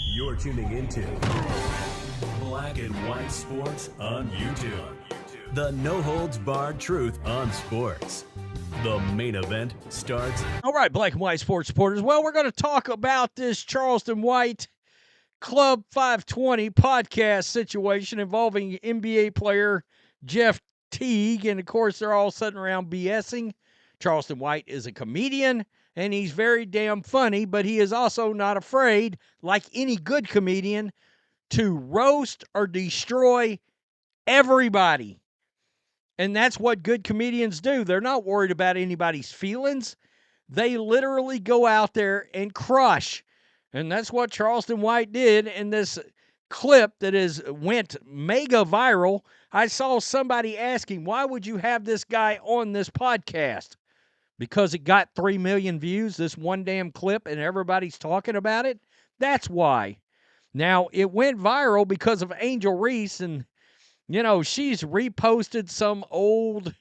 You're tuning into Black and White Sports on YouTube. The no-holds-barred truth on sports. The main event starts. All right, Black and White sports supporters. Well, we're going to talk about this Charleston White Club 520 podcast situation involving NBA player Jeff Teague. And, of course, they're all sitting around BSing. Charleston White is a comedian, and he's very damn funny, but he is also not afraid, like any good comedian, to roast or destroy everybody. And that's what good comedians do. They're not worried about anybody's feelings. They literally go out there and crush. And that's what Charleston White did in this clip that went mega viral. I saw somebody asking, why would you have this guy on this podcast? Because it got 3 million views, this one damn clip, and everybody's talking about it? That's why. Now, it went viral because of Angel Reese, and you know, she's reposted some old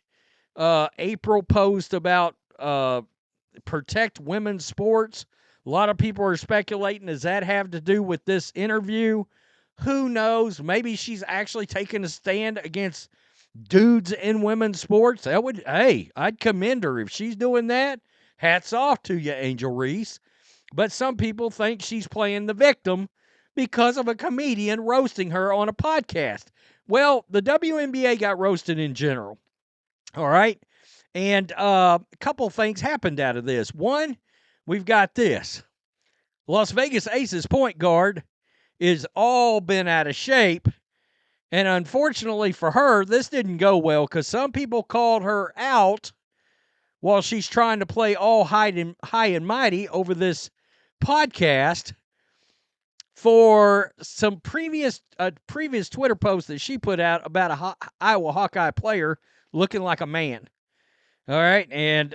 April post about protect women's sports. A lot of people are speculating, does that have to do with this interview? Who knows? Maybe she's actually taking a stand against dudes in women's sports. I'd commend her. If she's doing that, hats off to you, Angel Reese. But some people think she's playing the victim because of a comedian roasting her on a podcast. Well, the WNBA got roasted in general, all right? And a couple things happened out of this. One, we've got this. Las Vegas Aces point guard is all bent out of shape, and unfortunately for her, this didn't go well because some people called her out while she's trying to play all high and mighty over this podcast for some previous Twitter post that she put out about a Iowa Hawkeye player looking like a man. All right, and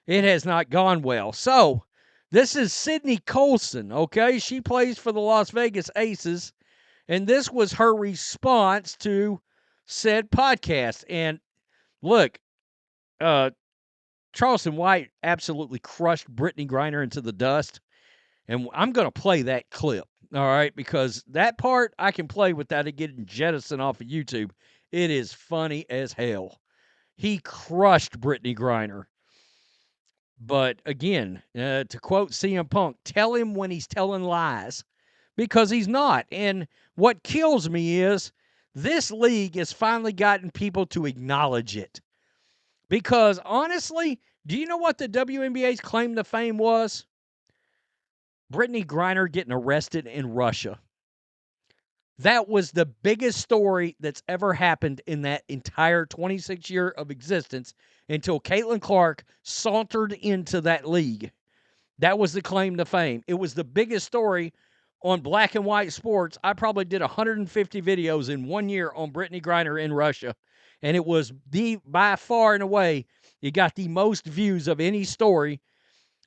it has not gone well. So this is Sydney Colson, okay? She plays for the Las Vegas Aces, and this was her response to said podcast. And look, Charleston White absolutely crushed Brittney Griner into the dust. And I'm going to play that clip, all right, because that part I can play without it getting jettisoned off of YouTube. It is funny as hell. He crushed Brittney Griner. But again, to quote CM Punk, tell him when he's telling lies, because he's not. And what kills me is this league has finally gotten people to acknowledge it. Because honestly, do you know what the WNBA's claim to fame was? Brittney Griner getting arrested in Russia. That was the biggest story that's ever happened in that entire 26 year of existence until Caitlin Clark sauntered into that league. That was the claim to fame. It was the biggest story on Black and White Sports. I probably did 150 videos in 1 year on Brittney Griner in Russia. And it was by far and away, it got the most views of any story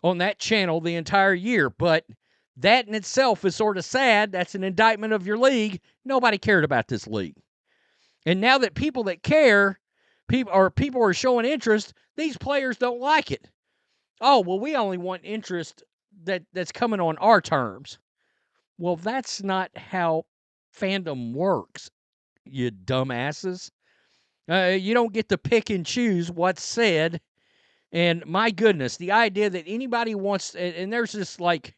on that channel the entire year. But that in itself is sort of sad. That's an indictment of your league. Nobody cared about this league. And now that people that care, people are showing interest, these players don't like it. Oh, well, we only want interest that's coming on our terms. Well, that's not how fandom works, you dumbasses. You don't get to pick and choose what's said. And my goodness, the idea that anybody wants, and there's this like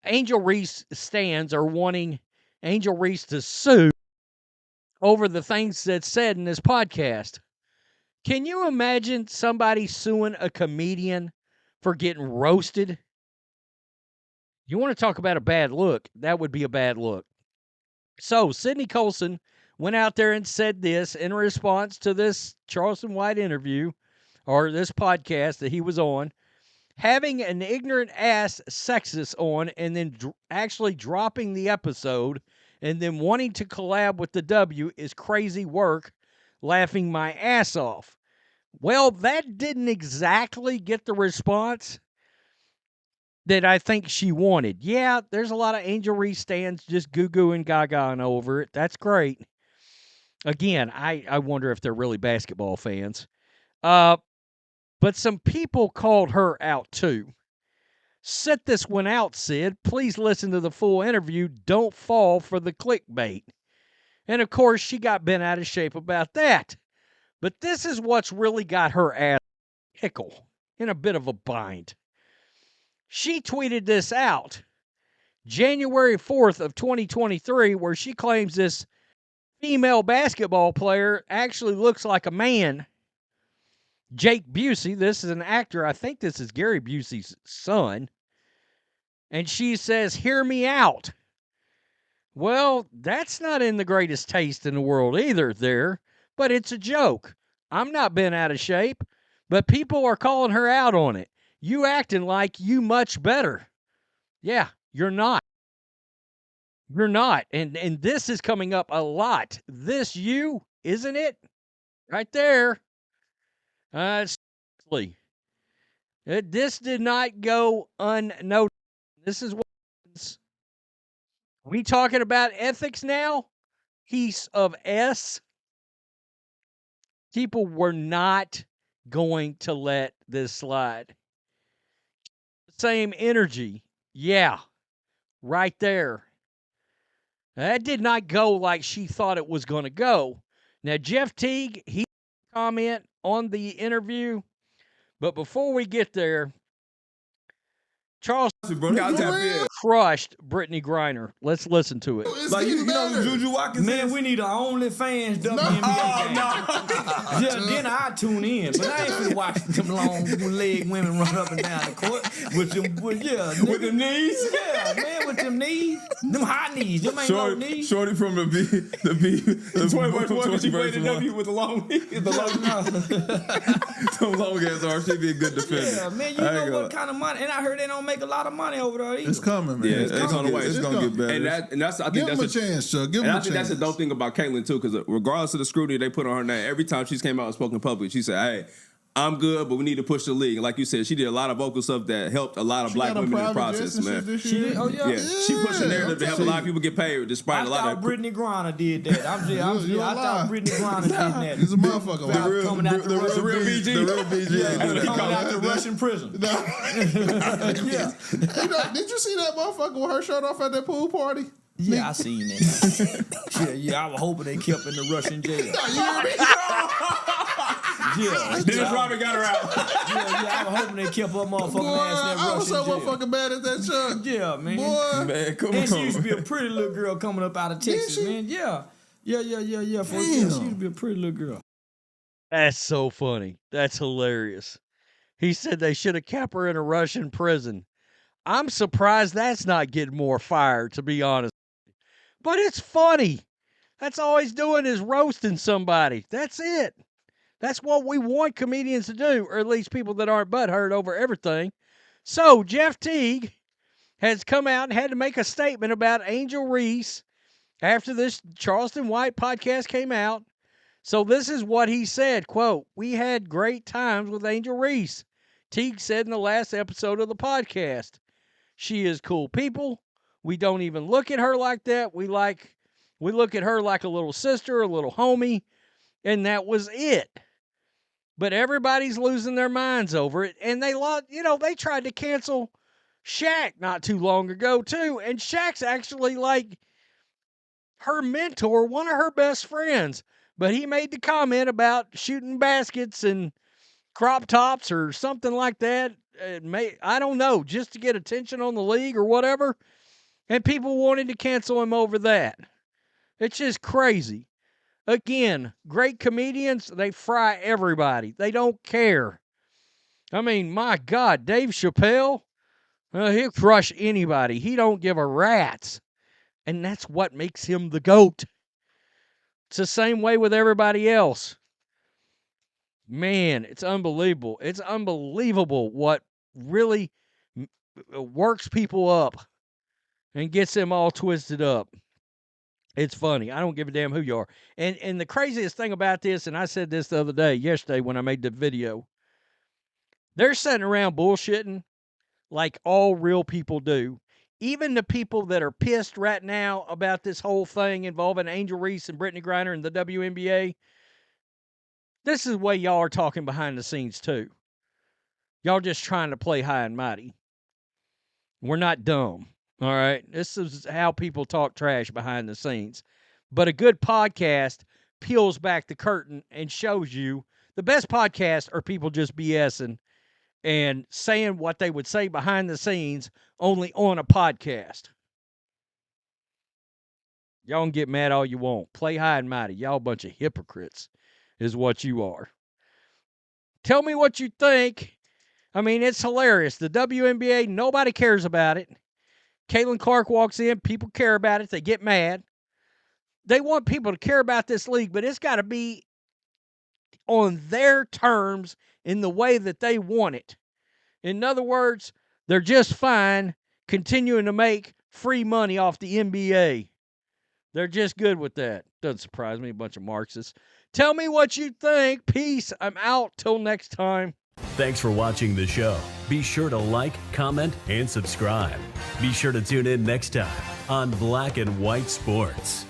Angel Reese stands are wanting Angel Reese to sue over the things that's said in this podcast. Can you imagine somebody suing a comedian for getting roasted? You want to talk about a bad look? That would be a bad look. So Sydney Colson went out there and said this in response to this Charleston White interview, or this podcast that he was on. Having an ignorant ass sexist on and then actually dropping the episode and then wanting to collab with the W is crazy work, laughing my ass off. Well, that didn't exactly get the response that I think she wanted. Yeah, there's a lot of Angel Reese stands just goo-goo and gaga over it. That's great. Again, I wonder if they're really basketball fans. But some people called her out too. Sit this one out, Sid. Please listen to the full interview. Don't fall for the clickbait. And of course, she got bent out of shape about that. But this is what's really got her ass pickle in a bit of a bind. She tweeted this out January 4th of 2023, where she claims this female basketball player actually looks like a man. Jake Busey, this is an actor. I think this is Gary Busey's son. And she says, hear me out. Well, that's not in the greatest taste in the world either there, but it's a joke. I'm not bent out of shape, but people are calling her out on it. You acting like you much better. Yeah, you're not. You're not. And this is coming up a lot. This you, isn't it? Right there. Seriously. This did not go unnoticed. This is what happens. We talking about ethics now? Piece of S. People were not going to let this slide. Same energy. Yeah, right there. That did not go like she thought it was going to go. Now, Jeff Teague, he comment on the interview. But before we get there, Charleston crushed Brittney Griner. Let's listen to it. Like you know who Juju Watkins? Man, we need an OnlyFans WNBA game. Yeah, then I tune in, but I ain't finna watch them long leg women run up and down the court with them, with the knees. Yeah, man, with them knees, them high knees, them ain't low knees. Shorty from the 20 she played the W with the long knees. The long long ass arms, she be a good defender. Yeah, man, you know what kind of money? And I heard they don't make a lot of money over there either. It's coming, man. Yeah, it's on the way. It's gonna get better. And that's I think Give that's him a chance, Chuck. Give him a chance. I think that's the dope thing about Caitlyn too, because regardless of the scrutiny they put on her name, every time she's came out and spoken publicly, she said, "Hey, I'm good, but we need to push the league." And like you said, she did a lot of vocal stuff that helped a lot of black women in the process, man. She did? Oh, yeah. She pushed the narrative to help a lot of people get paid, despite a lot of. Brittney Griner did that. I thought Brittney Griner did that. He's a motherfucker. Coming out the real BG. The real BG. Yeah, coming out the Russian prison. Yeah. Did you see that motherfucker with her shirt off at that pool party? Yeah, I seen that. Yeah, I was hoping they kept in the Russian jail. You hear me? Yeah. Dennis Rodman got her out. Yeah, I was hoping they kept her motherfucking ass in that Russian jail. I was so motherfucking mad at that Chuck. Yeah, man. Boy. Man, come on. And she used to be a pretty little girl coming up out of Texas, man. Yeah. Yeah. For she used to be a pretty little girl. That's so funny. That's hilarious. He said they should have kept her in a Russian prison. I'm surprised that's not getting more fire, to be honest. But it's funny. That's all he's doing is roasting somebody. That's it. That's what we want comedians to do, or at least people that aren't butthurt over everything. So Jeff Teague has come out and had to make a statement about Angel Reese after this Charleston White podcast came out. So this is what he said, quote, "We had great times with Angel Reese," Teague said in the last episode of the podcast. "She is cool people. We don't even look at her like that. We look at her like a little sister, a little homie, and that was it." But everybody's losing their minds over it, and they tried to cancel Shaq not too long ago too, and Shaq's actually like her mentor, one of her best friends. But he made the comment about shooting baskets and crop tops or something like that. I don't know, just to get attention on the league or whatever. And people wanted to cancel him over that. It's just crazy. Again, great comedians, they fry everybody. They don't care. I mean, my God, Dave Chappelle, he'll crush anybody. He don't give a rat's. And that's what makes him the GOAT. It's the same way with everybody else. Man, it's unbelievable. It's unbelievable what really works people up and gets them all twisted up. It's funny. I don't give a damn who you are. And the craziest thing about this, and I said this the other day, yesterday when I made the video, they're sitting around bullshitting like all real people do. Even the people that are pissed right now about this whole thing involving Angel Reese and Brittney Griner and the WNBA, this is the way y'all are talking behind the scenes too. Y'all just trying to play high and mighty. We're not dumb. All right. This is how people talk trash behind the scenes. But a good podcast peels back the curtain and shows you the best podcasts are people just BSing and saying what they would say behind the scenes only on a podcast. Y'all can get mad all you want. Play high and mighty. Y'all a bunch of hypocrites is what you are. Tell me what you think. I mean, it's hilarious. The WNBA, nobody cares about it. Caitlin Clark walks in. People care about it. They get mad. They want people to care about this league, but it's got to be on their terms in the way that they want it. In other words, they're just fine continuing to make free money off the NBA. They're just good with that. Doesn't surprise me, a bunch of Marxists. Tell me what you think. Peace. I'm out. Till next time. Thanks for watching the show. Be sure to like, comment, and subscribe. Be sure to tune in next time on Black and White Sports.